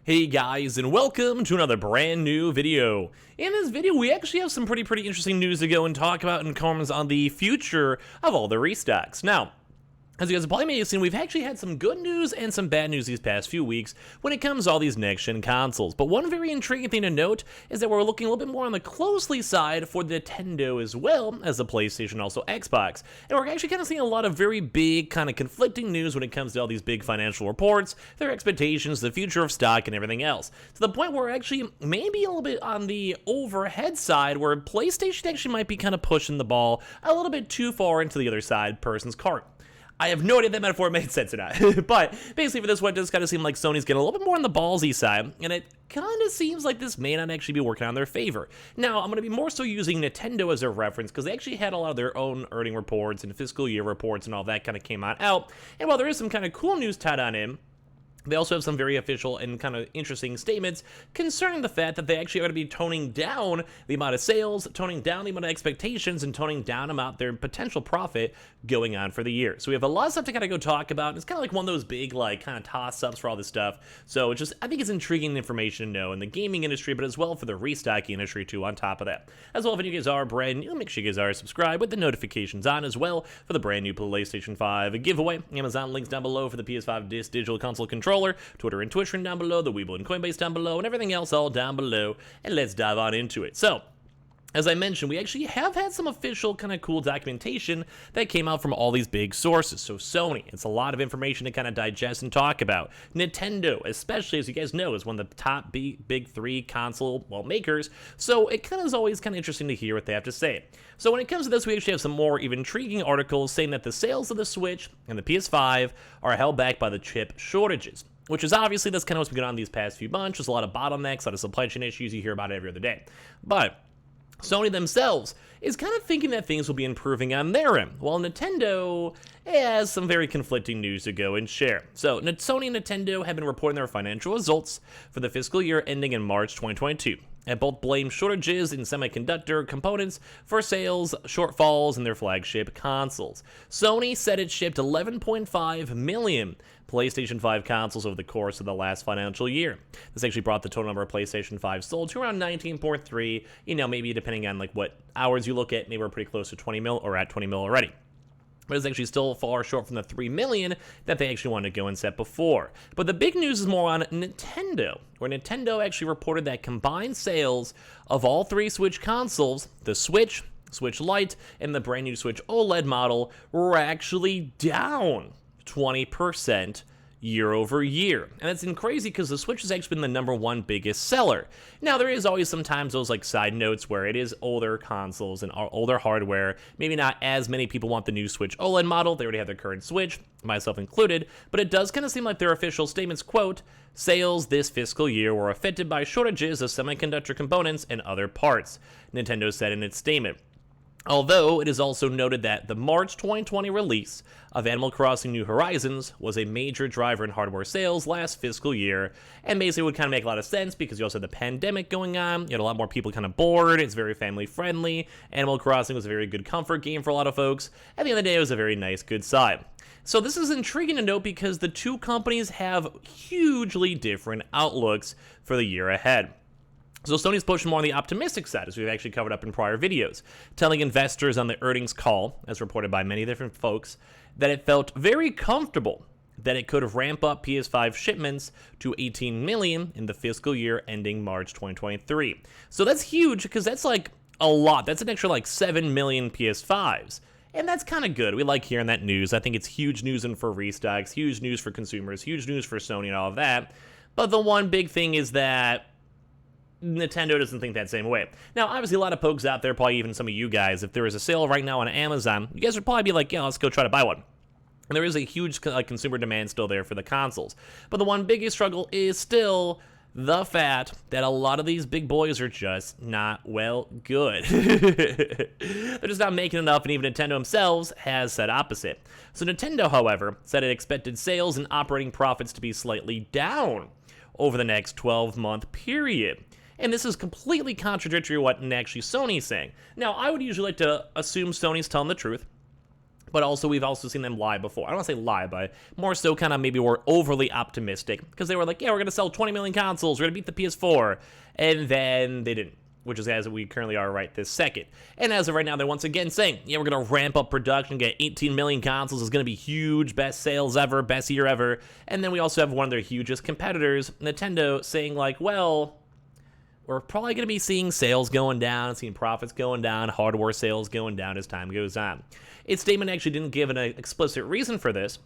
Hey guys, and welcome to another brand new video. In this video, we actually have some pretty interesting news to go and talk about and comments on the future of all the restocks. Now, as you guys probably may have seen, we've actually had some good news and some bad news these past few weeks when it comes to all these next-gen consoles. But one very intriguing thing to note is that we're looking a little bit more on the closely side for the Nintendo as well as the PlayStation, also Xbox. And we're actually kind of seeing a lot of very big kind of conflicting news when it comes to all these big financial reports, their expectations, the future of stock, and everything else. To the point where we're actually maybe a little bit on the overhead side where PlayStation actually might be kind of pushing the ball a little bit too far into the other side person's cart. I have no idea if that metaphor made sense or not, but basically for this one, it does kind of seem like Sony's getting a little bit more on the ballsy side, and it kind of seems like this may not actually be working on their favor. Now, I'm going to be more so using Nintendo as a reference, because they actually had a lot of their own earning reports and fiscal year reports and all that kind of came out, and while there is some kind of cool news tied on in, they also have some very official and kind of interesting statements concerning the fact that they actually are going to be toning down the amount of sales, toning down the amount of expectations, and toning down about their potential profit going on for the year. So we have a lot of stuff to kind of go talk about. It's kind of like one of those big, like, kind of toss-ups for all this stuff. So it's just, I think it's intriguing information to know in the gaming industry, but as well for the restocking industry too on top of that. As well, if you guys are brand new, make sure you guys are subscribed with the notifications on as well for the brand new PlayStation 5 giveaway. Amazon links down below for the PS5 Digital Console Controller. Twitter and Twitch down below, the Weeble and Coinbase down below, and everything else all down below, and let's dive on into it. So, as I mentioned, we actually have had some official kind of cool documentation that came out from all these big sources. So Sony, it's a lot of information to kind of digest and talk about. Nintendo, especially as you guys know, is one of the top big three console, makers. So it kind of is always kind of interesting to hear what they have to say. So when it comes to this, we actually have some more even intriguing articles saying that the sales of the Switch and the PS5 are held back by the chip shortages, which is obviously that's kind of what's been going on these past few months. There's a lot of bottlenecks, a lot of supply chain issues. You hear about it every other day. But Sony themselves is kind of thinking that things will be improving on their end, while Nintendo has some very conflicting news to go and share. So Sony and Nintendo have been reporting their financial results for the fiscal year ending in March 2022. And both blame shortages in semiconductor components for sales shortfalls in their flagship consoles. Sony said it shipped 11.5 million PlayStation 5 consoles over the course of the last financial year. This actually brought the total number of PlayStation 5 sold to around 19.3, maybe depending on like what hours you look at, maybe we're pretty close to 20 mil or at 20 mil already. But it's actually still far short from the 3 million that they actually wanted to go and set before. But the big news is more on Nintendo, where Nintendo actually reported that combined sales of all three Switch consoles, the Switch, Switch Lite, and the brand new Switch OLED model, were actually down 20% year over year. And that's crazy because the Switch has actually been the #1 biggest seller. Now, there is always sometimes those like side notes where it is older consoles and older hardware. Maybe not as many people want the new Switch OLED model. They already have their current Switch, myself included. But it does kind of seem like their official statements, quote, sales this fiscal year were affected by shortages of semiconductor components and other parts, Nintendo said in its statement. Although it is also noted that the March 2020 release of Animal Crossing New Horizons was a major driver in hardware sales last fiscal year, and basically would kind of make a lot of sense because you also had the pandemic going on, you had a lot more people kind of bored, it's very family friendly, Animal Crossing was a very good comfort game for a lot of folks, at the end of the day it was a very nice, good side. So this is intriguing to note because the two companies have hugely different outlooks for the year ahead. So Sony's pushing more on the optimistic side, as we've actually covered up in prior videos, telling investors on the earnings call, as reported by many different folks, that it felt very comfortable that it could ramp up PS5 shipments to 18 million in the fiscal year ending March 2023. So that's huge because that's like a lot. That's an extra like 7 million PS5s. And that's kind of good. We like hearing that news. I think it's huge news for restocks, huge news for consumers, huge news for Sony and all of that. But the one big thing is that Nintendo doesn't think that same way. Now, obviously, a lot of folks out there, probably even some of you guys, if there is a sale right now on Amazon, you guys would probably be like, yeah, let's go try to buy one. And there is a huge consumer demand still there for the consoles. But the one biggest struggle is still the fact that a lot of these big boys are just not, good. They're just not making enough, and even Nintendo themselves has said opposite. So Nintendo, however, said it expected sales and operating profits to be slightly down over the next 12-month period. And this is completely contradictory to what actually Sony's saying. Now, I would usually like to assume Sony's telling the truth, but also we've also seen them lie before. I don't want to say lie, but more so kind of maybe we're overly optimistic because they were like, yeah, we're going to sell 20 million consoles, we're going to beat the PS4, and then they didn't, which is as we currently are right this second. And as of right now, they're once again saying, yeah, we're going to ramp up production, get 18 million consoles, it's going to be huge, best sales ever, best year ever. And then we also have one of their hugest competitors, Nintendo, saying like, well, we're probably going to be seeing sales going down, seeing profits going down, hardware sales going down as time goes on. Its statement actually didn't give an explicit reason for this,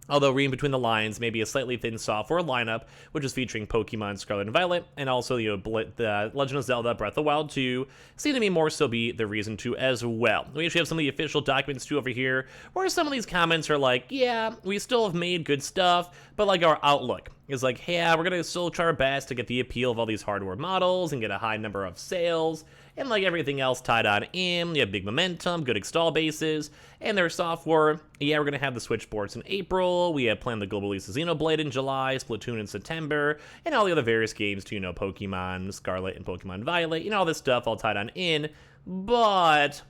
although reading between the lines, maybe a slightly thin software lineup, which is featuring Pokemon Scarlet and Violet, and also the Legend of Zelda Breath of the Wild 2, seem to me more so be the reason to as well. We actually have some of the official documents too over here, where some of these comments are like, yeah, we still have made good stuff, but like our outlook is like, yeah, we're gonna still try our best to get the appeal of all these hardware models and get a high number of sales, and like everything else tied on in, you have big momentum, good install bases, and their software, yeah, we're gonna have the Switch Sports in April, we have planned the global release of Xenoblade in July, Splatoon in September, and all the other various games too, Pokemon Scarlet and Pokemon Violet, all this stuff all tied on in, but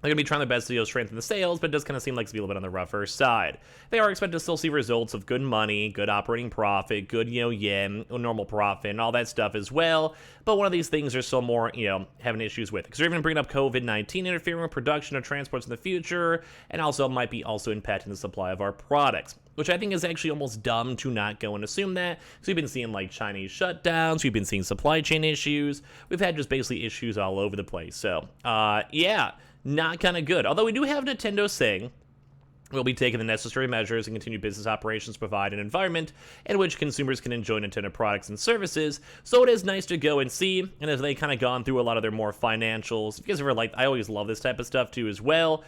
they're going to be trying their best to strengthen the sales, but it does kind of seem like it's a little bit on the rougher side. They are expected to still see results of good money, good operating profit, good, yen, normal profit, and all that stuff as well. But one of these things are still more, having issues with. Because they're even bringing up COVID-19 interfering with production of transports in the future, and also might be also impacting the supply of our products, which I think is actually almost dumb to not go and assume that. So we've been seeing like Chinese shutdowns, we've been seeing supply chain issues, we've had just basically issues all over the place. So, yeah. Not kind of good. Although we do have Nintendo saying we'll be taking the necessary measures and continue business operations to provide an environment in which consumers can enjoy Nintendo products and services. So it is nice to go and see, and as they kind of gone through a lot of their more financials, if you guys ever I always love this type of stuff too as well,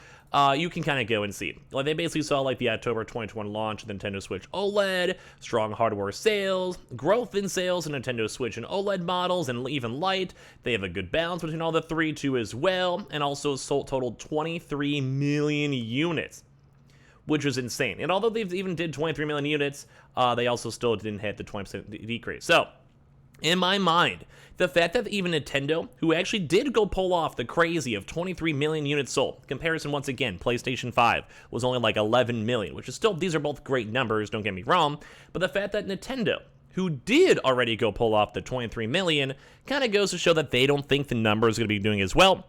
you can kind of go and see. Like they basically saw like the October 2021 launch of Nintendo Switch OLED, strong hardware sales, growth in sales in Nintendo Switch and OLED models, and even Lite. They have a good balance between all the three too as well, and also sold totaled 23 million units, which was insane. And although they've even did 23 million units, they also still didn't hit the 20% decrease. So, in my mind, the fact that even Nintendo, who actually did go pull off the crazy of 23 million units sold, comparison once again, PlayStation 5 was only like 11 million, which is still, these are both great numbers, don't get me wrong, but the fact that Nintendo, who did already go pull off the 23 million, kind of goes to show that they don't think the number is going to be doing as well.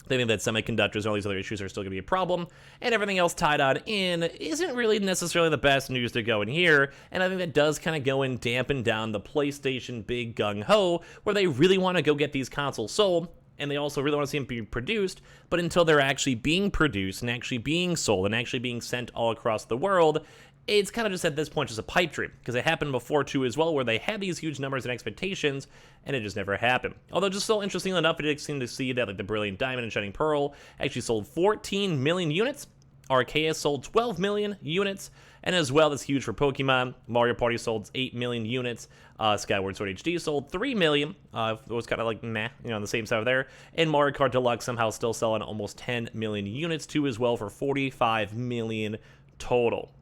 They think that semiconductors and all these other issues are still going to be a problem, and everything else tied on in isn't really necessarily the best news to go in here, and I think that does kind of go and dampen down the PlayStation big gung-ho, where they really want to go get these consoles sold, and they also really want to see them be produced, but until they're actually being produced and actually being sold and actually being sent all across the world, it's kind of just at this point just a pipe dream, because it happened before too as well, where they had these huge numbers and expectations, and it just never happened. Although just still interestingly enough, it did seem to see that like the Brilliant Diamond and Shining Pearl actually sold 14 million units, Arceus sold 12 million units, and as well, that's huge for Pokemon. Mario Party sold 8 million units, Skyward Sword HD sold 3 million, it was kind of like meh, on the same side there, and Mario Kart Deluxe somehow still selling almost 10 million units too as well for 45 million total.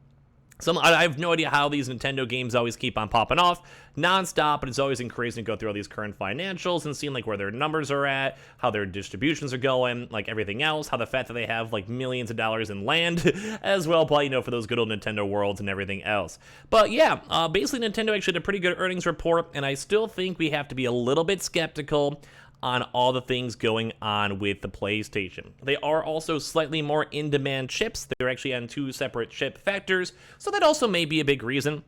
I have no idea how these Nintendo games always keep on popping off non-stop, but it's always increasing to go through all these current financials and seeing like where their numbers are at, how their distributions are going, like everything else, how the fact that they have like millions of dollars in land as well, probably, for those good old Nintendo worlds and everything else. But yeah, basically Nintendo actually did a pretty good earnings report, and I still think we have to be a little bit skeptical on all the things going on with the PlayStation. They are also slightly more in-demand chips. They're actually on 2 separate chip factors, so that also may be a big reason.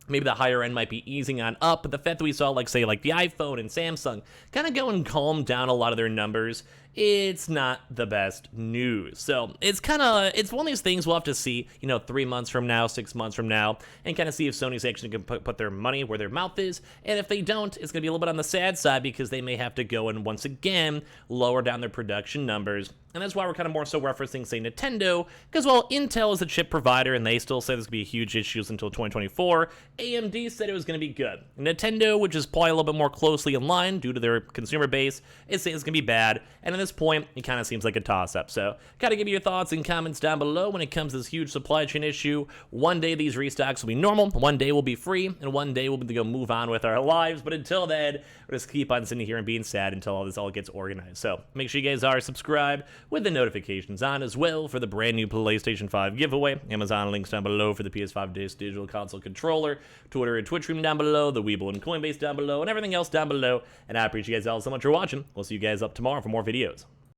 Maybe the higher end might be easing on up, but the fact that we saw, like, say, like the iPhone and Samsung kind of go and calm down a lot of their numbers, it's not the best news. So it's one of these things we'll have to see, 3 months from now, 6 months from now, and kind of see if Sony's actually going to put their money where their mouth is. And if they don't, it's going to be a little bit on the sad side, because they may have to go and once again lower down their production numbers. And that's why we're kind of more so referencing, say, Nintendo, because while Intel is the chip provider and they still say there's going to be huge issues until 2024, AMD said it was going to be good. Nintendo, which is probably a little bit more closely in line due to their consumer base, is saying it's going to be bad. And then this point, it kind of seems like a toss-up. So, gotta give you your thoughts and comments down below when it comes to this huge supply chain issue. One day these restocks will be normal, one day will be free, and one day we'll be able to go move on with our lives. But until then, we'll just keep on sitting here and being sad until all this all gets organized. So, make sure you guys are subscribed with the notifications on as well for the brand new PlayStation 5 giveaway. Amazon links down below for the PS5 Digital Console controller, Twitter and Twitch stream down below, the Weeble and Coinbase down below, and everything else down below. And I appreciate you guys all so much for watching. We'll see you guys up tomorrow for more videos.